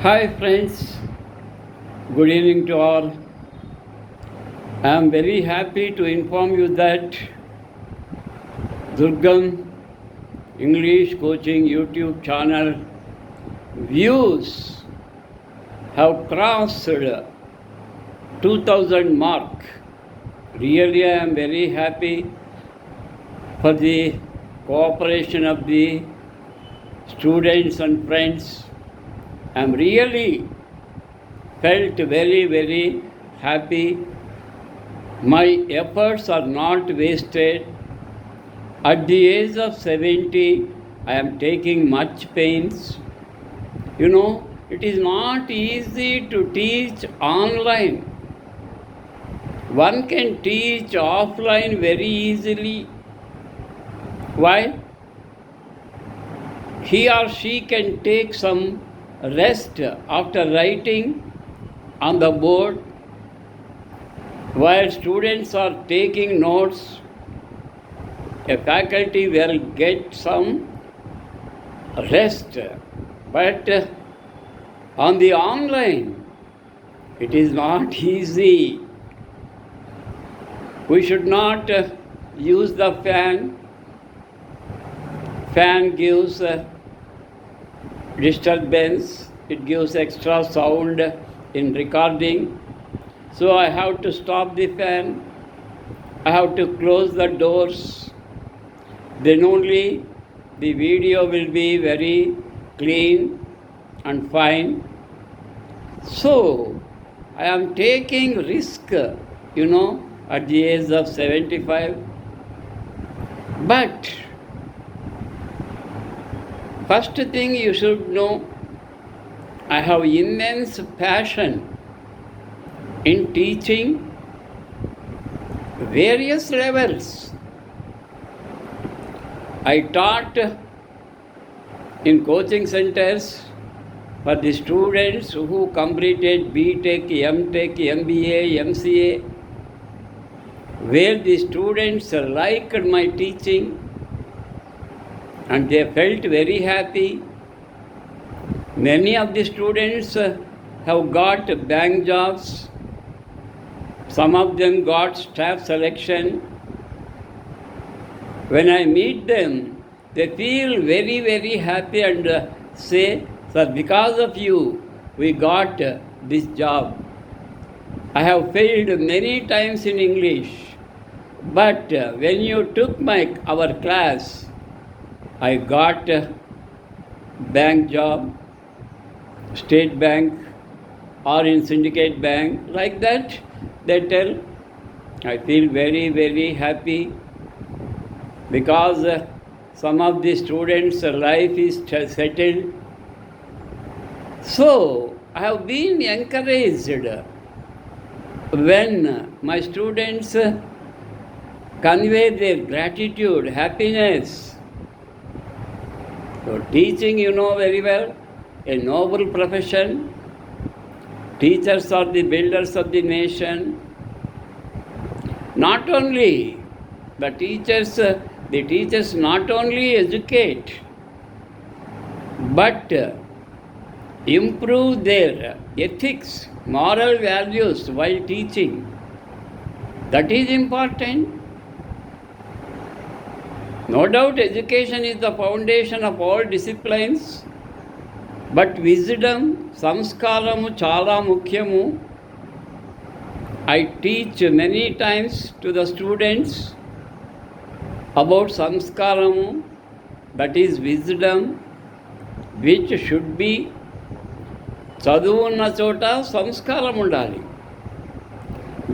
Hi friends, good evening to all. I am very happy to inform you that Durgam English Coaching YouTube channel views have crossed 2000 mark. Really I am very happy for the cooperation of the students and friends. I am really felt very happy. My efforts are not wasted. At the age of 70, I am taking much pains. It is not easy to teach online. One can teach offline very easily. Why? He or she can take some rest after writing on the board while students are taking notes. A faculty will get some rest, but on the online it is not easy. We should not use the fan. Fan gives disturbance, it gives extra sound in recording. So I have to stop the fan, I have to close the doors. Then only the video will be very clean and fine. So I am taking risk, at the age of 75. But first thing you should know, I have immense passion in teaching various levels. I taught in coaching centers for the students who completed BTech, MTech, MBA, MCA, where the students liked my teaching and they felt very happy. Many of the students have got bank jobs. Some of them got staff selection. When I meet them, they feel very happy and say, "Sir, because of you, we got this job. I have failed many times in English, but when you took our class, I got a bank job, State Bank or in Syndicate Bank." Like that, they tell. I feel very happy because some of the students' life is settled. So I have been encouraged when my students convey their gratitude, happiness. So teaching, very well, a noble profession. Teachers are the builders of the nation. Not only the teachers not only educate, but improve their ethics, moral values while teaching. That is important. No doubt education is the foundation of all disciplines, but wisdom, samskaramu chala mukyamu. I teach many times to the students about samskaramu, that is wisdom, which should be చదువు ఉన్న చోట సంస్కారం ఉండాలి,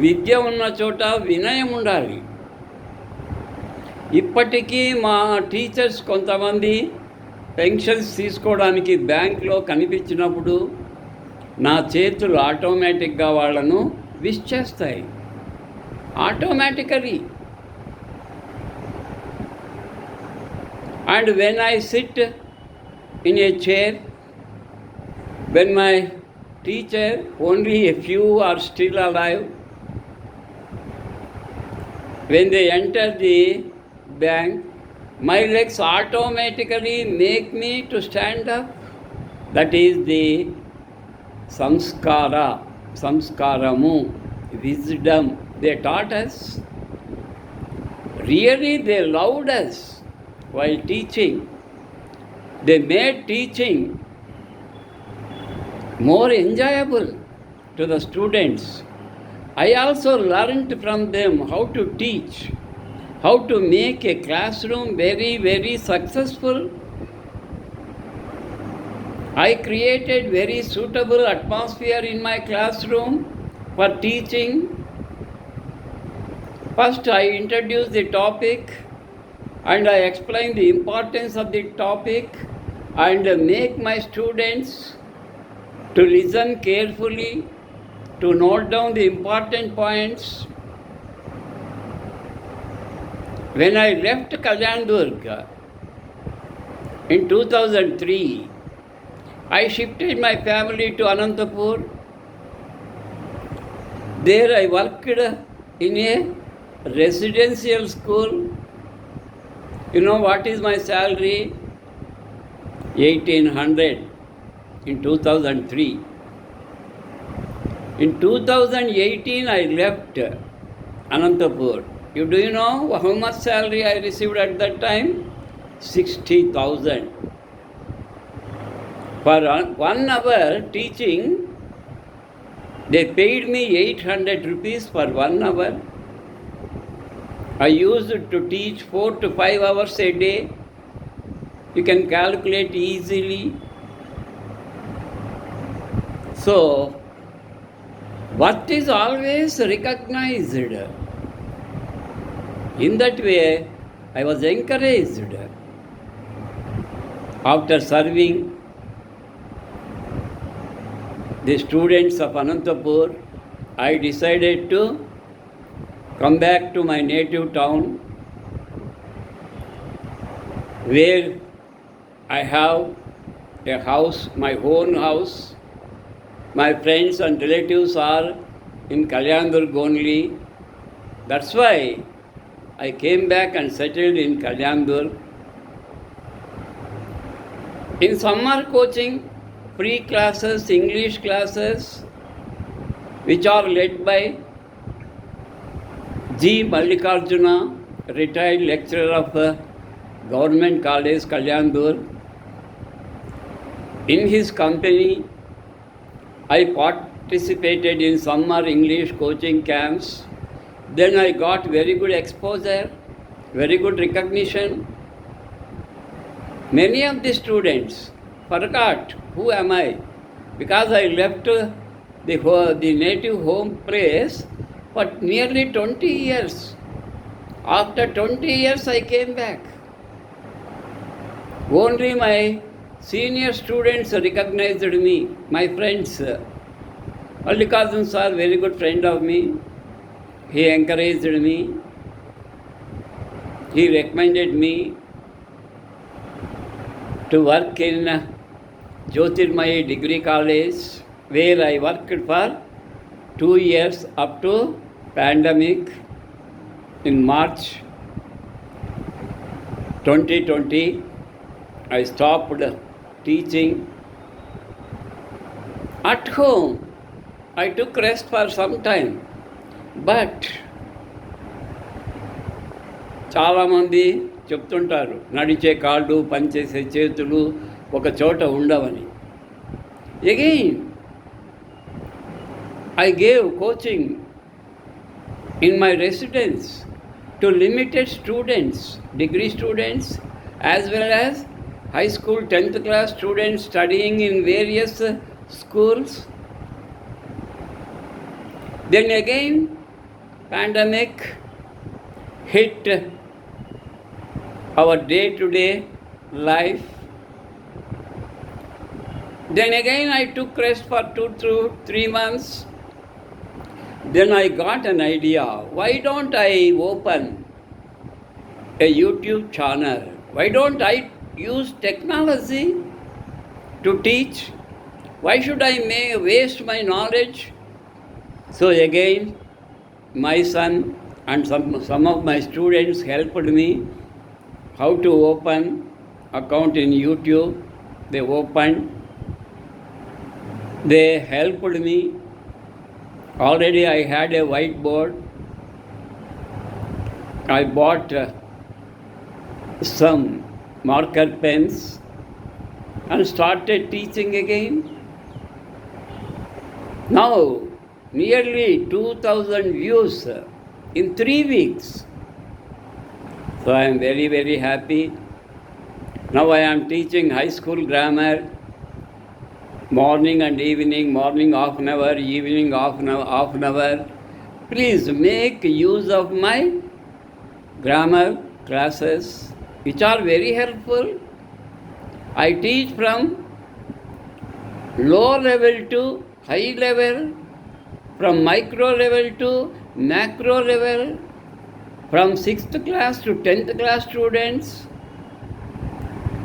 విద్య ఉన్న చోట వినయం ఉండాలి. ఇప్పటికీ మా టీచర్స్ కొంతమంది పెన్షన్స్ తీసుకోవడానికి బ్యాంక్లో కనిపించినప్పుడు నా చేతులు ఆటోమేటిక్గా వాళ్ళను విష్ చేస్తాయి, automatically. And when I sit in a chair, when my teacher, only a few are still alive, when they enter the bank, my legs automatically make me to stand up. That is the samskara, samskaramu, wisdom. They taught us. Really, they loved us while teaching. They made teaching more enjoyable to the students. I also learned from them how to teach, how to make a classroom very, very successful. I created very suitable atmosphere in my classroom for teaching. First, I introduce the topic and I explain the importance of the topic and make my students to listen carefully, to note down the important points. When I left Kalyan in 2003, I shifted my family to Anantapur. There I worked in a residential school. You know what is my salary? 1800 in 2003. In 2018 I left Anantapur. Do you know how much salary I received at that time? 60,000. For 1 hour teaching, they paid me 800 rupees for 1 hour. I used to teach 4 to 5 hours a day. You can calculate easily. So, what is always recognized? In that way, I was encouraged. After serving the students of Anantapur, I decided to come back to my native town where I have a house, my own house. My friends and relatives are in Kalyan only. That's why I came back and settled in Kalyan. In summer coaching, free classes, English classes, which are led by G. Mallikarjuna, retired lecturer of Government College, Kalyan. In his company, I participated in summer English coaching camps. Then I got very good exposure, very good recognition. Many of the students forgot who am I, because I left the native home place for nearly 20 years. After 20 years I came back. Only my senior students recognized me, my friends. Mallikarjun sir, very good friend of me. He encouraged me. He recommended me to work in Jyotirmaya Degree College, where I worked for 2 years up to pandemic. In March 2020, I stopped teaching. At home, I took rest for some time, but చాలామంది చెప్తుంటారు నడిచే కాళ్ళు పనిచేసే చేతులు ఒక చోట ఉండవని. Again, I gave coaching in my residence to limited students, degree students, as well as high school 10th class students studying in various schools. Then again, pandemic hit our day-to-day life. Then again I took rest for 2 to 3 months. Then I got an idea. Why don't I open a YouTube channel? Why don't I use technology to teach? Why should I waste my knowledge? So again, my son and some of my students helped me how to open account in YouTube. They opened. They helped me. Already I had a whiteboard. I bought some marker pens and started teaching again. Now, nearly 2000 views in 3 weeks. So I am very, very happy. Now I am teaching high school grammar, morning and evening, morning half an hour, evening half an hour. Please make use of my grammar classes, which are very helpful. I teach from low level to high level, from micro level to macro level, from 6th class to 10th class students.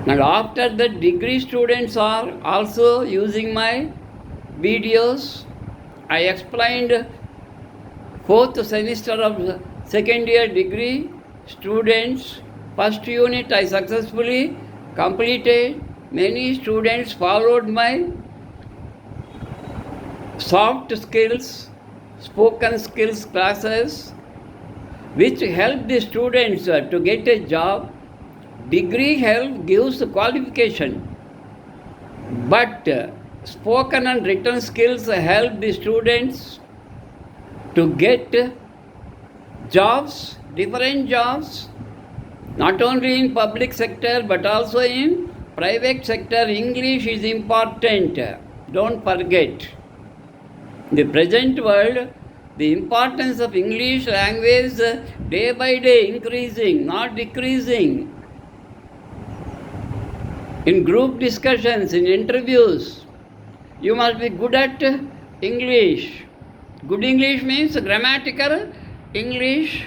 And after that, degree students are also using my videos. I explained 4th semester of second year degree students. First unit I successfully completed. Many students followed my soft skills, spoken skills classes, which help the students to get a job. Degree help gives qualification, but spoken and written skills help the students to get jobs, different jobs, not only in public sector but also in private sector. English is important. Don't forget. In the present world, the importance of English language day by day increasing, not decreasing. In group discussions, in interviews, you must be good at English. Good English means grammatical English.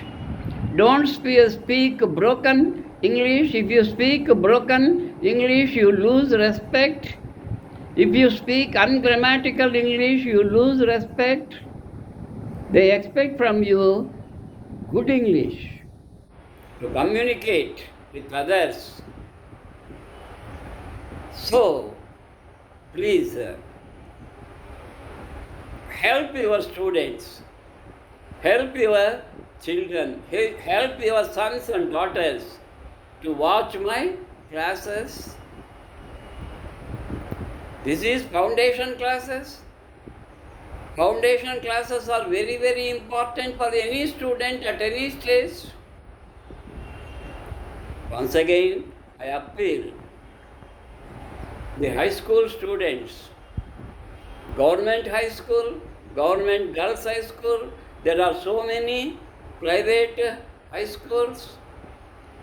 Don't speak broken English. If you speak broken English, you lose respect. If you speak ungrammatical English, you lose respect. They expect from you good English to communicate with others. So, please help your students, help your children, help your sons and daughters to watch my classes. This is foundation classes. Foundation classes are very, very important for any student at any stage. Once again, I appeal the high school students, government high school, government girls high school, there are so many private high schools,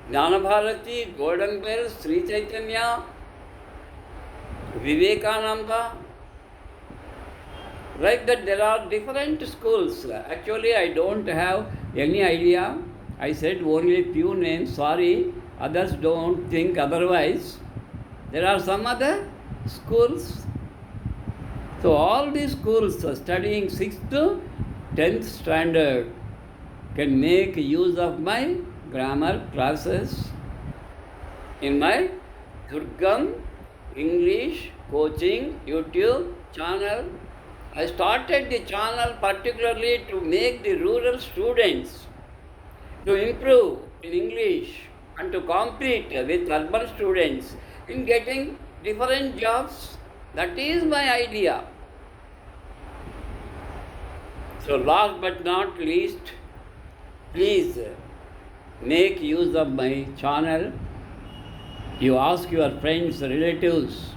Jnana Bharati, Golden Bells, Sri Chaitanya, Vivekananda. Like that, there are different schools. Actually, I don't have any idea. I said only few names. Sorry, others don't think otherwise. There are some other schools. So all these schools studying 6th to 10th standard can make use of my grammar classes in my Durgam English Coaching YouTube channel. I started the channel particularly to make the rural students to improve in English and to compete with urban students in getting different jobs. That is my idea. So last but not least, please make use of my channel. You ask your friends, relatives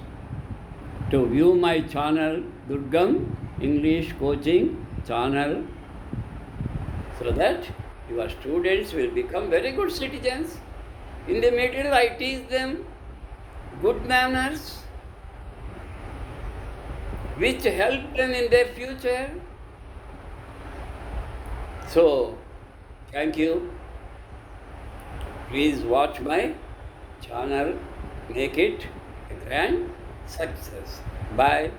to view my channel, Durgam English Coaching channel, so that your students will become very good citizens. In the middle, I teach them good manners, which help them in their future. So, thank you. Please watch my channel, make it a grand success. Bye.